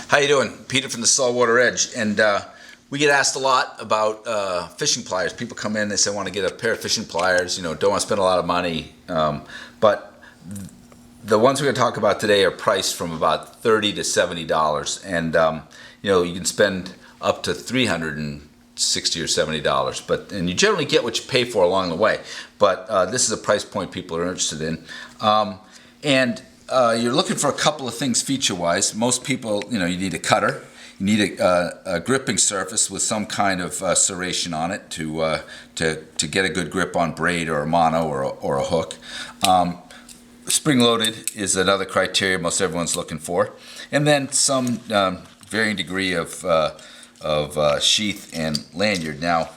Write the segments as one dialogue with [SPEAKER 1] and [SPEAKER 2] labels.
[SPEAKER 1] How you doing? Peter from the Saltwater Edge, and we get asked a lot about fishing pliers. People come in, they say, I want to get a pair of fishing pliers, don't want to spend a lot of money, but the ones we're going to talk about today are priced from about $30 to $70, and you can spend up to $360 or $70, and you generally get what you pay for along the way, but this is a price point people are interested in. You're looking for a couple of things feature-wise. Most people, you need a cutter. You need a gripping surface with some kind of serration on it to get a good grip on braid or a mono or a hook. Spring-loaded is another criteria most everyone's looking for. And then some varying degree of sheath and lanyard. Now,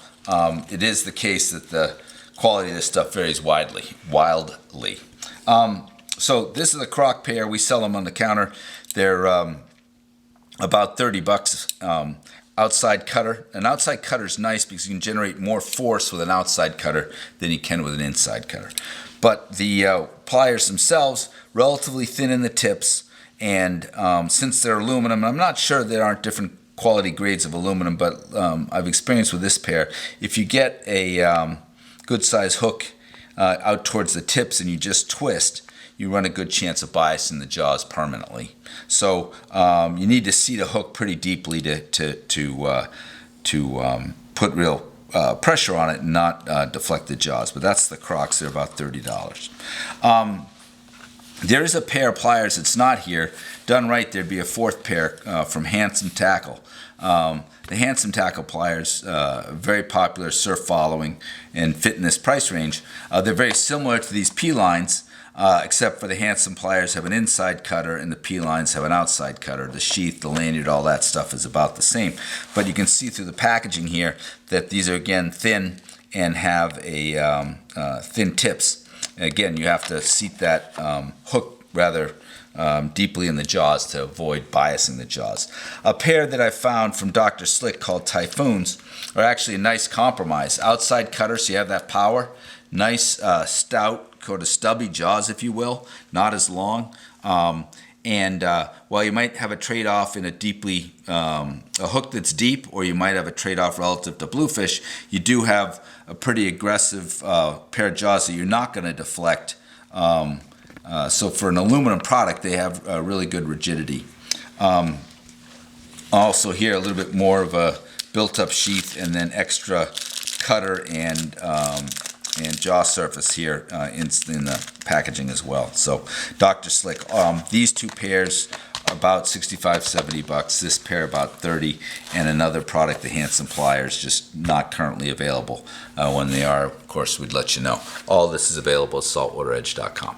[SPEAKER 1] it is the case that the quality of this stuff varies wildly. So this is a croc pair. We sell them on the counter. They're about $30. Outside cutter. An outside cutter is nice because you can generate more force with an outside cutter than you can with an inside cutter. But the pliers themselves, relatively thin in the tips, and since they're aluminum, I'm not sure there aren't different quality grades of aluminum, but I've experienced with this pair, if you get a good size hook out towards the tips and you just twist, you run a good chance of biasing the jaws permanently. So you need to seat a hook pretty deeply to put real pressure on it and not deflect the jaws. But that's the Crocs. They're about $30. There is a pair of pliers that's not here. Done right, there'd be a fourth pair from Hanson Tackle. The Hanson Tackle pliers, very popular, surf following, and fit in this price range. They're very similar to these P-lines, except for the Hanson pliers have an inside cutter and the P-lines have an outside cutter. The sheath, the lanyard, all that stuff is about the same. But you can see through the packaging here that these are, again, thin and have a thin tips. Again, you have to seat that hook rather deeply in the jaws to avoid biasing the jaws. A pair that I found from Dr. Slick called Typhoons are actually a nice compromise. Outside cutter, so you have that power. Nice stout, sort of stubby jaws, if you will, not as long. While you might have a trade-off in a hook that's deep, or you might have a trade-off relative to bluefish, you do have a pretty aggressive pair of jaws that you're not going to deflect. So for an aluminum product, they have really good rigidity. Also here, a little bit more of a built-up sheath, and then extra cutter and jaw surface here in the packaging as well. So Dr. Slick, these two pairs about $65–70. This pair about $30, and another product, the Hanson Pliers, just not currently available. When they are, of course, we'd let you know. All this is available at saltwateredge.com.